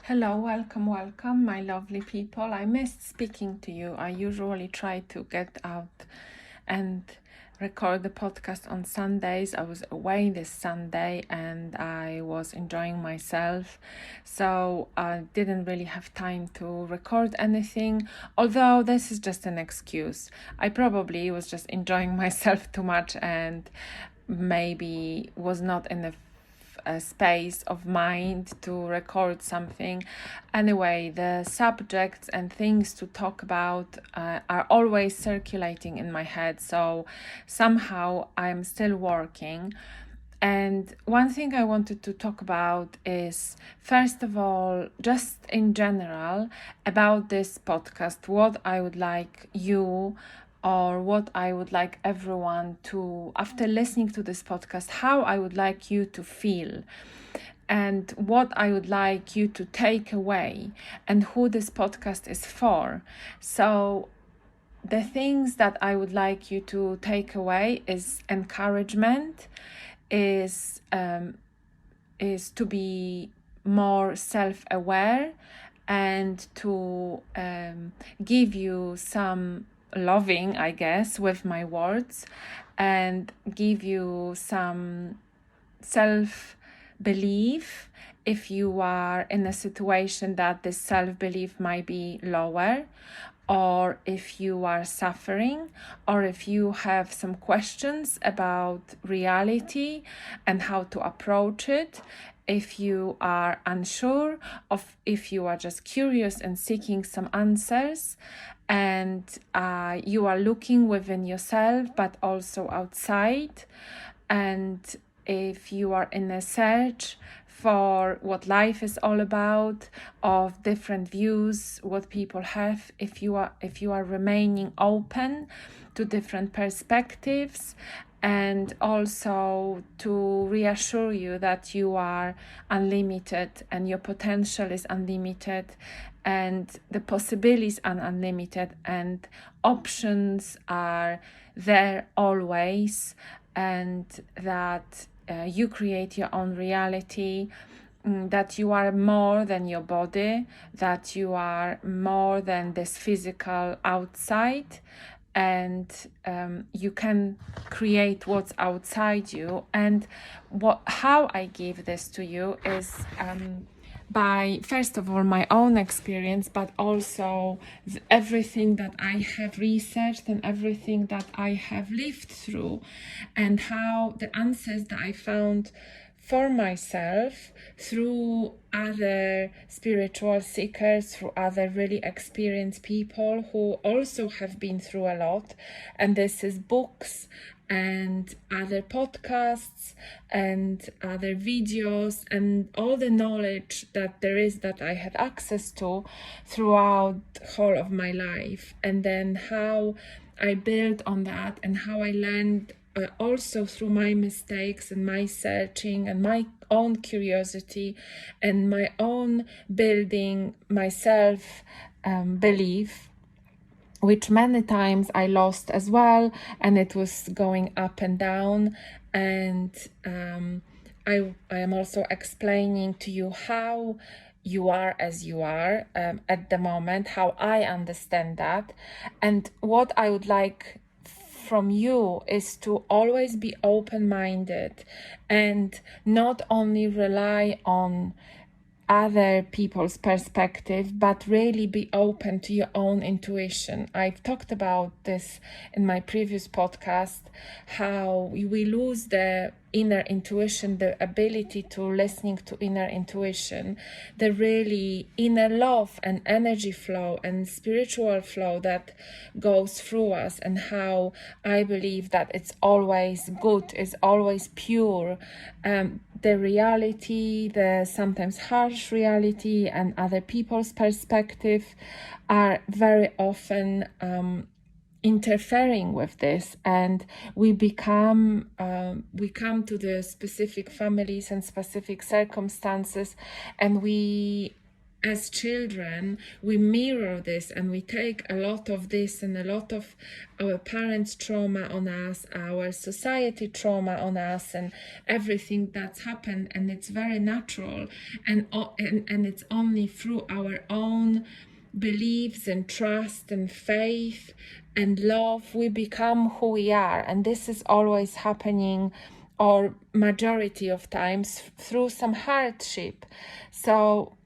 Hello, welcome, my lovely people. I missed speaking to you. I usually try to get out and record the podcast on Sundays. I was away this Sunday and I was enjoying myself, so I didn't really have time to record anything, although this is just an excuse. I probably was just enjoying myself too much and maybe was not in a space of mind to record something. Anyway, the subjects and things to talk about are always circulating in my head, so somehow I'm still working. And one thing I wanted to talk about is, first of all, just in general about this podcast, what I would like you or what I would like everyone to, after listening to this podcast, how I would like you to feel and what I would like you to take away and who this podcast is for. So the things that I would like you to take away is encouragement, is to be more self-aware and to give you some loving, I guess, with my words, and give you some self-belief if you are in a situation that this self-belief might be lower, or if you are suffering, or if you have some questions about reality and how to approach it, if you are unsure of, if you are just curious and seeking some answers, and you are looking within yourself but also outside, and if you are in a search for what life is all about, of different views what people have, if you are remaining open to different perspectives, and also to reassure you that you are unlimited and your potential is unlimited and the possibilities are unlimited and options are there always, and that you create your own reality, that you are more than your body, that you are more than this physical outside, and you can create what's outside you. And how I give this to you is by, first of all, my own experience, but also everything that I have researched and everything that I have lived through, and how the answers that I found for myself through other spiritual seekers, through other really experienced people who also have been through a lot. And this is books and other podcasts and other videos and all the knowledge that there is that I had access to throughout the whole of my life. And then how I built on that and how I learned also through my mistakes and my searching and my own curiosity and my own building myself belief, which many times I lost as well, and it was going up and down. And I am also explaining to you how you are as you are at the moment, how I understand that, and what I would like from you is to always be open-minded and not only rely on other people's perspective, but really be open to your own intuition. I've talked about this in my previous podcast, how we lose the inner intuition, the ability to listening to inner intuition, the really inner love and energy flow and spiritual flow that goes through us, and how I believe that it's always good, it's always pure. The reality, the sometimes harsh reality and other people's perspective are very often interfering with this, and we come to the specific families and specific circumstances, and we as children, we mirror this and we take a lot of this and a lot of our parents' trauma on us, our society trauma on us, and everything that's happened, and it's very natural, and it's only through our own beliefs and trust and faith and love we become who we are. And this is always happening, or majority of times, through some hardship. So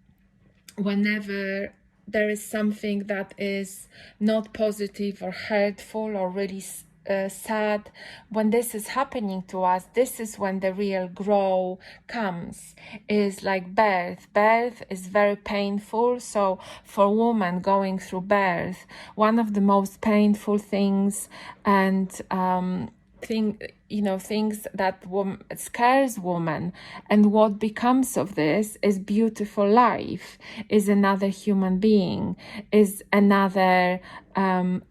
whenever there is something that is not positive or hurtful or really sad, when this is happening to us, this is when the real growth comes. Is like birth. Birth is very painful. So for women going through birth, one of the most painful things and things that scares women, and what becomes of this is beautiful life, is another human being, is another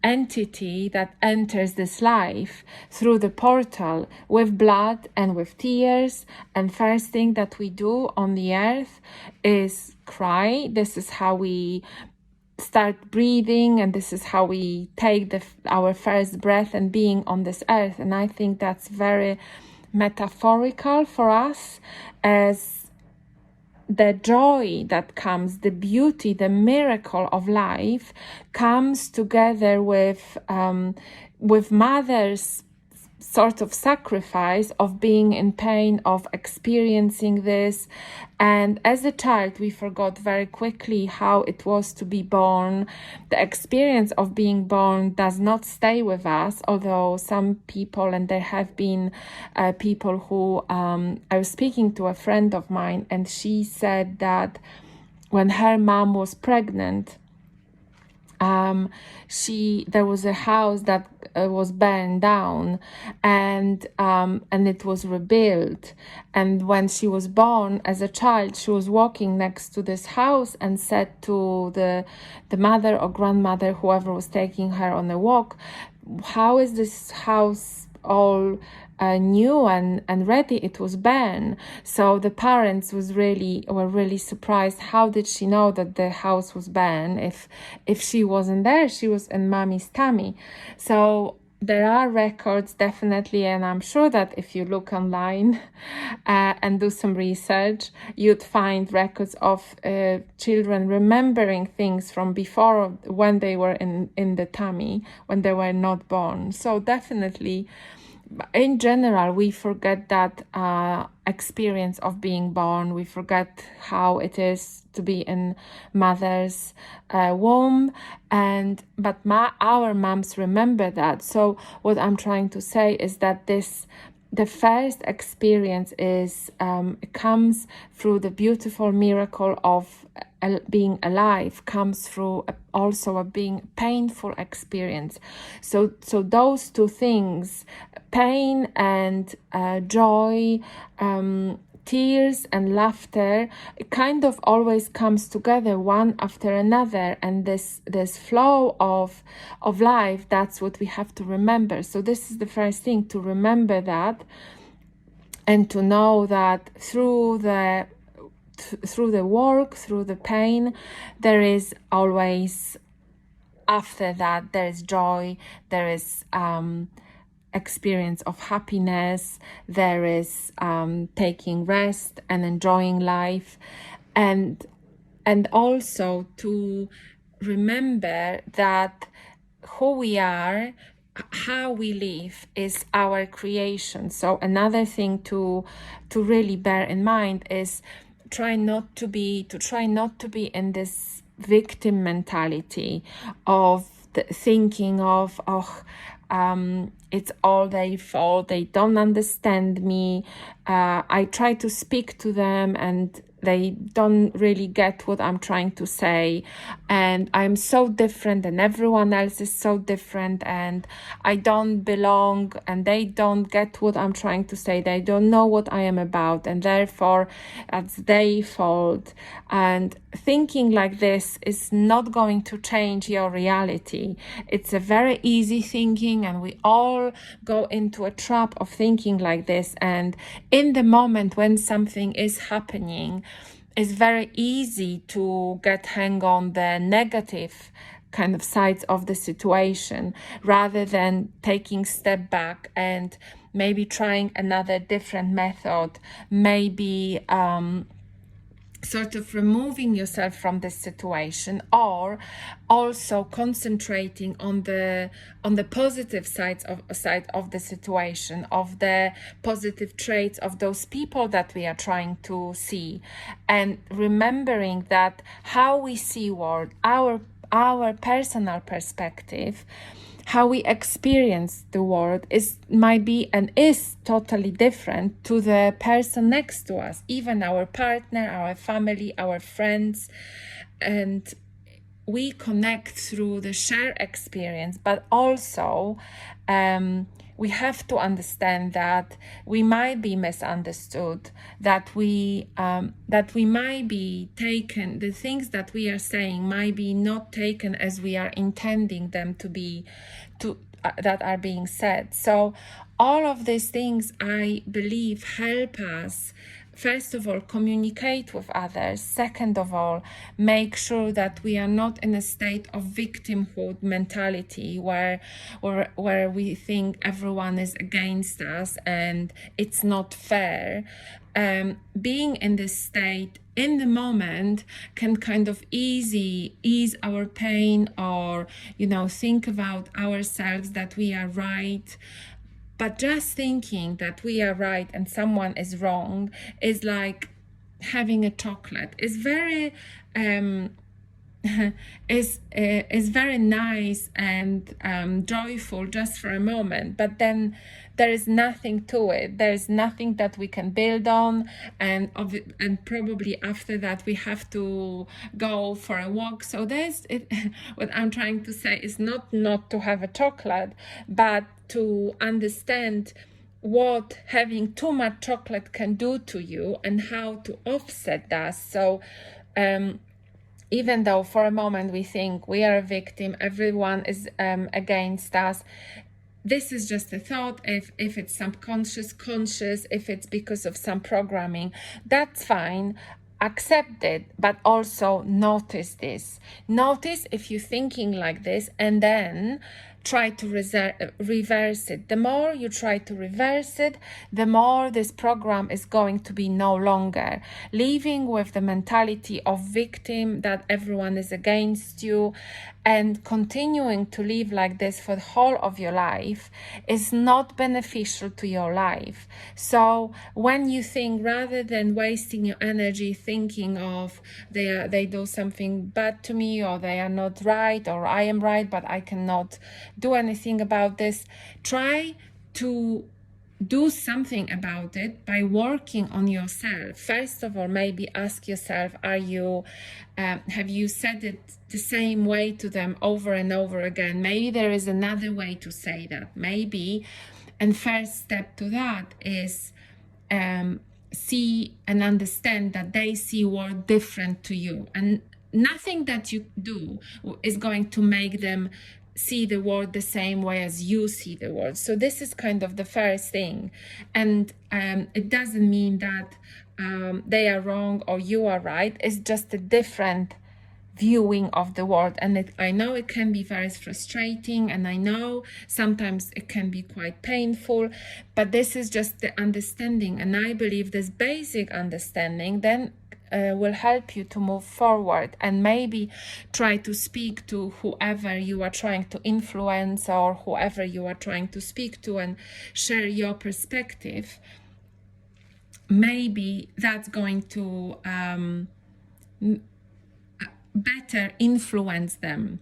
entity that enters this life through the portal with blood and with tears. And first thing that we do on the earth is cry. This is how we start breathing, and this is how we take our first breath and being on this earth. And I think that's very metaphorical for us, as the joy that comes, the beauty, the miracle of life comes together with mother's sort of sacrifice of being in pain, of experiencing this. And as a child, we forgot very quickly how it was to be born. The experience of being born does not stay with us, although some people, and there have been people who, I was speaking to a friend of mine, and she said that when her mom was pregnant, there was a house that was burned down, and it was rebuilt. And when she was born as a child, she was walking next to this house and said to the mother or grandmother, whoever was taking her on a walk, how is this house all new and ready? It was burned. So the parents were really surprised. How did she know that the house was burned if she wasn't there? She was in mommy's tummy. So there are records, definitely, and I'm sure that if you look online and do some research, you'd find records of children remembering things from before, when they were in the tummy, when they were not born. So definitely, in general, we forget that experience of being born. We forget how it is to be in mother's womb, but our moms remember that. So what I'm trying to say is that the first experience is comes through the beautiful miracle of being alive, comes through also a being painful experience. So those two things, pain and joy, tears and laughter, it kind of always comes together one after another, and this flow of life, that's what we have to remember. So this is the first thing, to remember that, and to know that through the work, through the pain, there is always, after that, there is joy, there is experience of happiness, there is taking rest and enjoying life, and also to remember that who we are, how we live, is our creation. So another thing to really bear in mind is try not to be in this victim mentality of thinking of, it's all their fault, they don't understand me, I try to speak to them and they don't really get what I'm trying to say, and I'm so different and everyone else is so different and I don't belong and they don't get what I'm trying to say, they don't know what I am about, and therefore it's their fault. And thinking like this is not going to change your reality. It's a very easy thinking, and we all go into a trap of thinking like this. And in the moment when something is happening, it's very easy to get hang on the negative kind of sides of the situation rather than taking step back and maybe trying another different method, maybe sort of removing yourself from this situation, or also concentrating on the positive side of the situation, of the positive traits of those people that we are trying to see, and remembering that how we see world, our personal perspective, how we experience the world might be and is totally different to the person next to us, even our partner, our family, our friends. And we connect through the shared experience, but also we have to understand that we might be misunderstood, that we might be taken, the things that we are saying might be not taken as we are intending them to be, that are being said. So all of these things, I believe, help us, first of all, communicate with others. Second of all, make sure that we are not in a state of victimhood mentality where we think everyone is against us and it's not fair. Being in this state in the moment can kind of ease our pain, or, think about ourselves that we are right. But just thinking that we are right and someone is wrong is like having a chocolate. It's very is very nice and joyful just for a moment, but then there is nothing to it. There is nothing that we can build on, and probably after that we have to go for a walk. So what I'm trying to say is not to have a chocolate, but to understand what having too much chocolate can do to you and how to offset that. So even though for a moment we think we are a victim, everyone is against us, this is just a thought. If it's subconscious, conscious, if it's because of some programming, that's fine. Accept it, but also notice this. Notice if you're thinking like this, and then try to reverse it. The more you try to reverse it, the more this program is going to be no longer. Living with the mentality of victim, that everyone is against you, and continuing to live like this for the whole of your life is not beneficial to your life. So when you think, rather than wasting your energy thinking of they do something bad to me, or they are not right, or I am right but I cannot do anything about this, try to do something about it by working on yourself. First of all, maybe ask yourself, have you said it the same way to them over and over again? Maybe there is another way to say that. Maybe, and first step to that is see and understand that they see world different to you, and nothing that you do is going to make them see the world the same way as you see the world. So this is kind of the first thing, and it doesn't mean that they are wrong or you are right. It's just a different viewing of the world, and I know it can be very frustrating, and I know sometimes it can be quite painful, but this is just the understanding, and I believe this basic understanding then will help you to move forward, and maybe try to speak to whoever you are trying to influence, or whoever you are trying to speak to, and share your perspective. Maybe that's going to better influence them.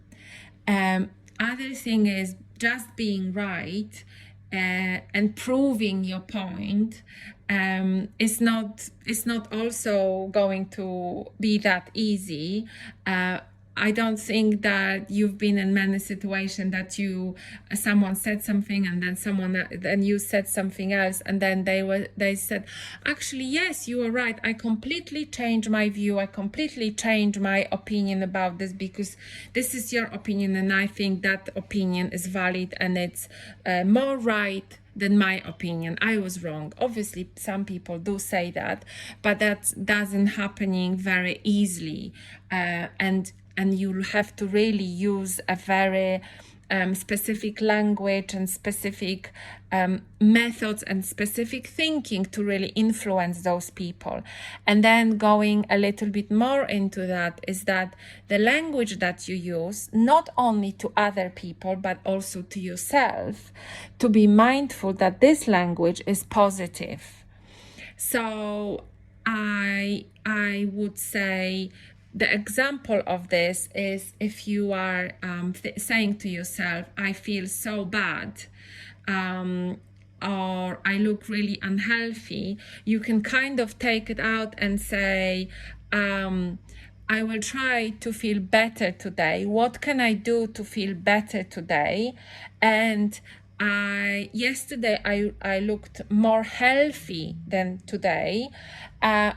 Other thing is just being right and proving your point is not also going to be that easy. I don't think that you've been in many situations that someone said something, and then you said something else, and then they said, actually, yes, you are right, I completely changed my view, I completely changed my opinion about this, because this is your opinion and I think that opinion is valid and it's more right than my opinion. I was wrong. Obviously, some people do say that, but that doesn't happening very easily, and you'll have to really use a very specific language and specific methods and specific thinking to really influence those people. And then going a little bit more into that is that the language that you use, not only to other people, but also to yourself, to be mindful that this language is positive. So I would say the example of this is if you are saying to yourself, I feel so bad, or I look really unhealthy, you can kind of take it out and say, I will try to feel better today. What can I do to feel better today? And yesterday I looked more healthy than today.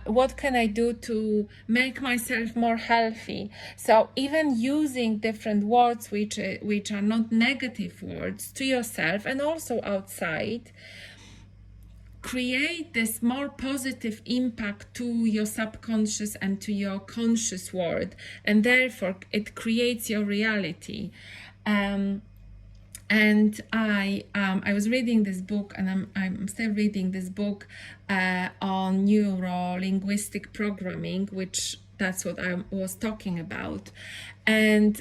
What can I do to make myself more healthy? So even using different words which are not negative words to yourself and also outside, create this more positive impact to your subconscious and to your conscious world, and therefore it creates your reality. And I was reading this book, and I'm still reading this book on neuro-linguistic programming, which that's what I was talking about. And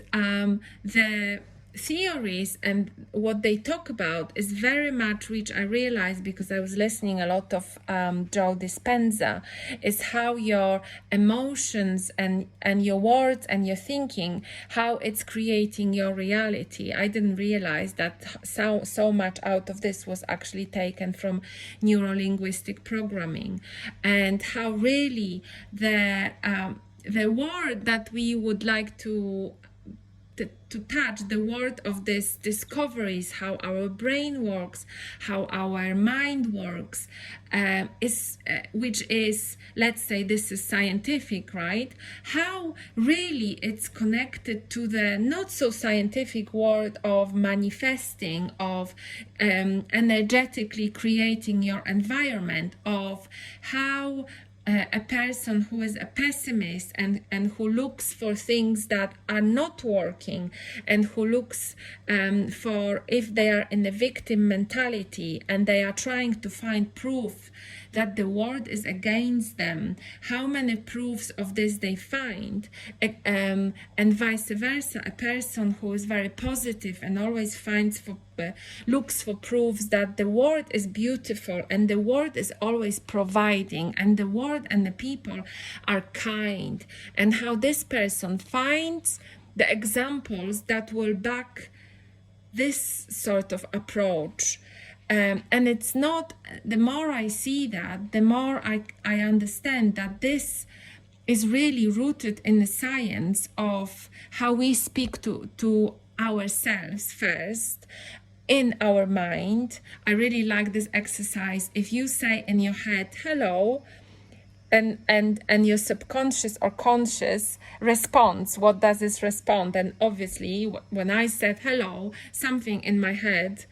the theories and what they talk about is very much, which I realized because I was listening a lot of Joe Dispenza, is how your emotions and your words and your thinking, how it's creating your reality. I didn't realize that so much out of this was actually taken from neuro-linguistic programming, and how really the word that we would like to touch, the word of this discoveries, how our brain works, how our mind works, which is, let's say this is scientific, right? How really it's connected to the not so scientific world of manifesting, of energetically creating your environment, of how a person who is a pessimist and who looks for things that are not working, and who looks for, if they are in a victim mentality and they are trying to find proof that the world is against them, how many proofs of this they find, and vice versa. A person who is very positive and always looks for proofs that the world is beautiful and the world is always providing and the world and the people are kind, and how this person finds the examples that will back this sort of approach. And it's not, the more I see that, the more I understand that this is really rooted in the science of how we speak to ourselves first, in our mind. I really like this exercise. If you say in your head, hello, and your subconscious or conscious responds, what does this respond? And obviously when I said hello, something in my head,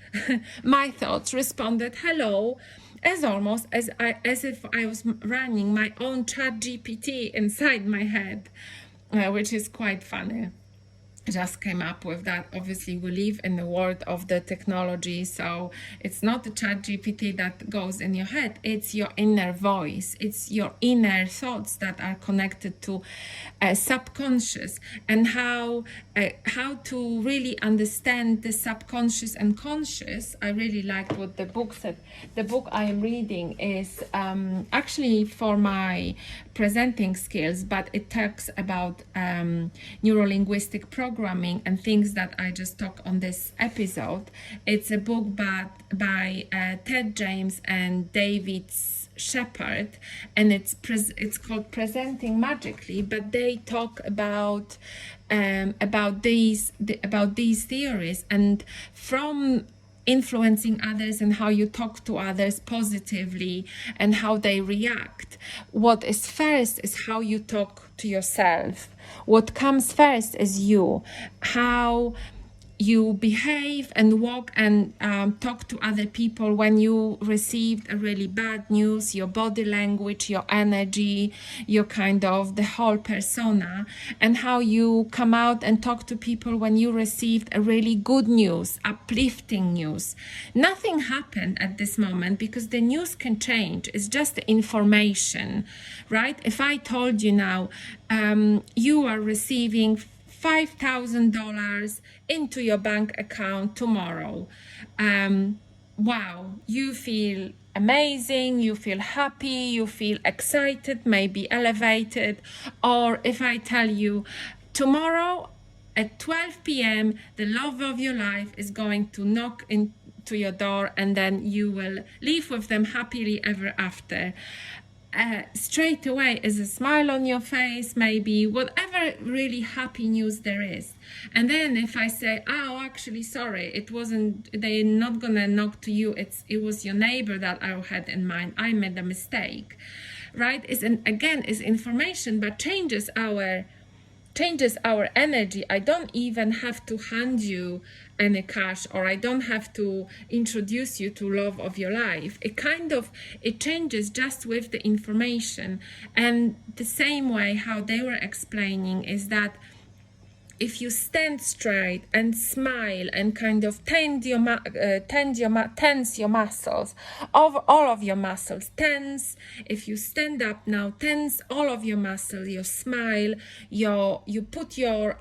my thoughts responded hello, as almost as if I was running my own chat GPT inside my head, which is quite funny. Just came up with that. Obviously we live in the world of the technology, so it's not the chat GPT that goes in your head, it's your inner voice, it's your inner thoughts that are connected to subconscious, and how to really understand the subconscious and conscious. I really liked what the book said. The book I am reading is actually for my presenting skills, but it talks about neuro-linguistic programming and things that I just talked on this episode. It's a book by Ted James and David Shepard, and it's called Presenting Magically, but they talk about these theories, and from influencing others and how you talk to others positively and how they react. What is first is how you talk to yourself. What comes first is you. How you behave and walk and talk to other people when you received a really bad news, your body language, your energy, your kind of the whole persona, and how you come out and talk to people when you received a really good news, uplifting news. Nothing happened at this moment because the news can change. It's just the information, right? If I told you now you are receiving $5,000 into your bank account tomorrow. Wow, you feel amazing, you feel happy, you feel excited, maybe elevated. Or if I tell you tomorrow at 12 p.m., the love of your life is going to knock into your door and then you will live with them happily ever after. Straight away is a smile on your face, maybe whatever really happy news there is. And then if I say, oh, actually, sorry, it wasn't, they're not gonna knock to you, it was your neighbor that I had in mind, I made a mistake, right? Is information, but changes our energy. I don't even have to hand you any cash, or I don't have to introduce you to love of your life. It changes just with the information. And the same way how they were explaining is that if you stand straight and smile and kind of tense your muscles, all of your muscles tense. If you stand up now, tense all of your muscles, your smile, you put your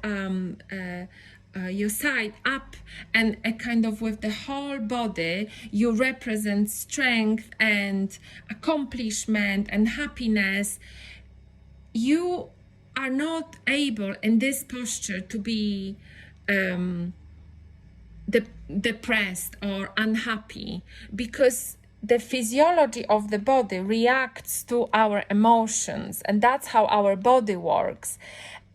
side up, and a kind of with the whole body you represent strength and accomplishment and happiness. You are not able in this posture to be depressed or unhappy, because the physiology of the body reacts to our emotions, and that's how our body works.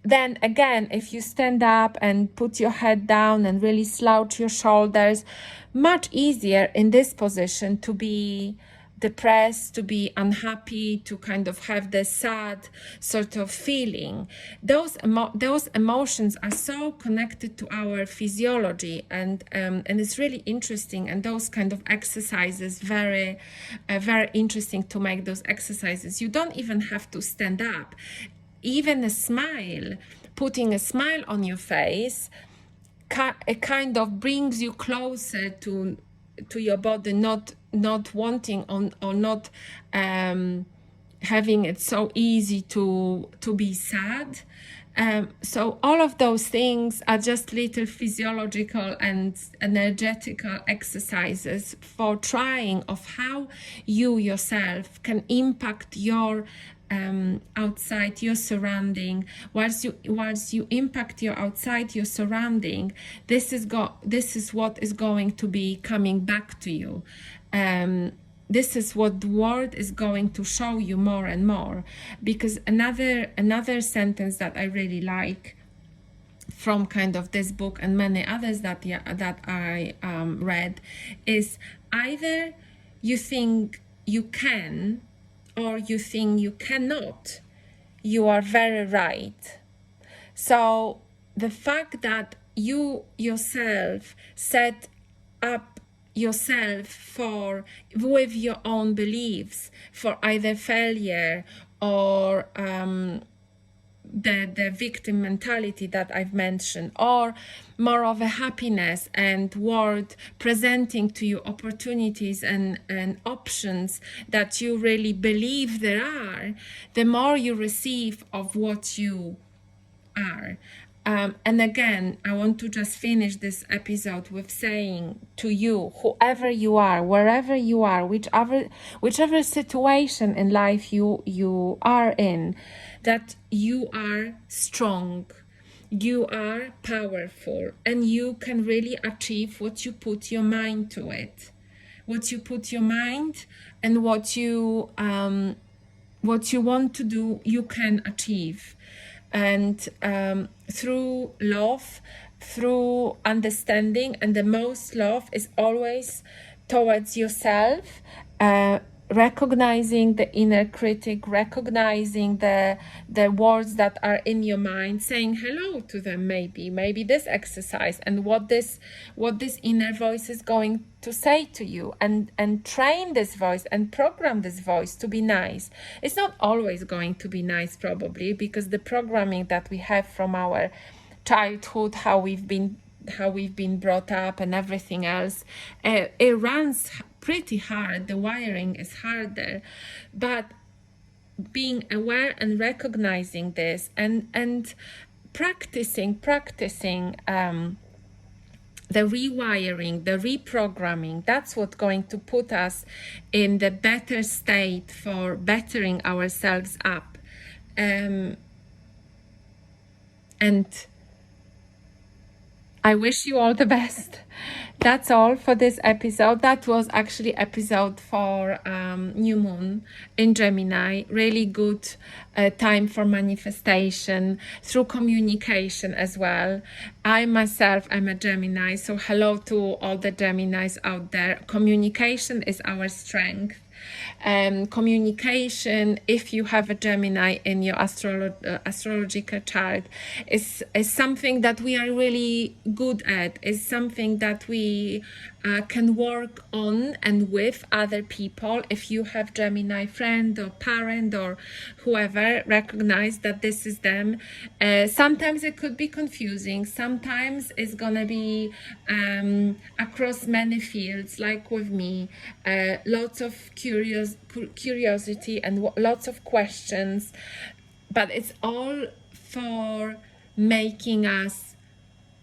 Then again, if you stand up and put your head down and really slouch your shoulders, much easier in this position to be depressed, to be unhappy, to kind of have the sad sort of feeling. Those emotions are so connected to our physiology, and it's really interesting. And those kind of exercises, very interesting to make those exercises. You don't even have to stand up. Even a smile, putting a smile on your face, it kind of brings you closer to your body, not wanting or not having it so easy to be sad. So all of those things are just little physiological and energetical exercises for trying of how you yourself can impact your outside, your surrounding. Once you impact your outside, your surrounding, this is what is going to be coming back to you. This is what the world is going to show you more and more. Because another sentence that I really like from kind of this book and many others that I read is, either you think you can or you think you cannot, you are very right. So the fact that you yourself set up yourself with your own beliefs for either failure or the victim mentality that I've mentioned, or more of a happiness and world presenting to you opportunities and options that you really believe there are, the more you receive of what you are. And again, I want to just finish this episode with saying to you, whoever you are, wherever you are, whichever situation in life you are in, that you are strong, you are powerful, and you can really achieve what you put your mind to it. What you put your mind and what you want to do, you can achieve. And through love, through understanding, and the most love is always towards yourself, recognizing the inner critic, recognizing the words that are in your mind, saying hello to them, maybe this exercise, and what this inner voice is going to say to you, and train this voice and program this voice to be nice. It's not always going to be nice, probably, because the programming that we have from our childhood, how we've been brought up and everything else, it runs pretty hard. The wiring is harder, but being aware and recognizing this, and practicing the rewiring, the reprogramming, that's what's going to put us in the better state for bettering ourselves up. And I wish you all the best. That's all for this episode. That was actually episode for New Moon in Gemini. Really good time for manifestation through communication as well. I myself am a Gemini, so hello to all the Geminis out there. Communication is our strength. Communication, if you have a Gemini in your astrological chart, is something that we are really good at, is something that we can work on and with other people. If you have Gemini friend or parent or whoever, recognize that this is them. Sometimes it could be confusing, sometimes it's gonna be across many fields, like with me, lots of curiosity and lots of questions, but it's all for making us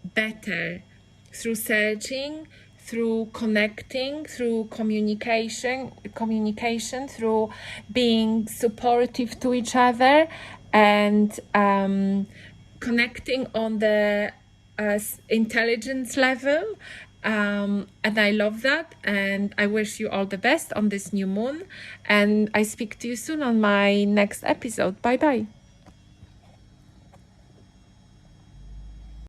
better through searching, through connecting, through communication, through being supportive to each other, and connecting on the intelligence level. And I love that, and I wish you all the best on this new moon, and I speak to you soon on my next episode. Bye bye.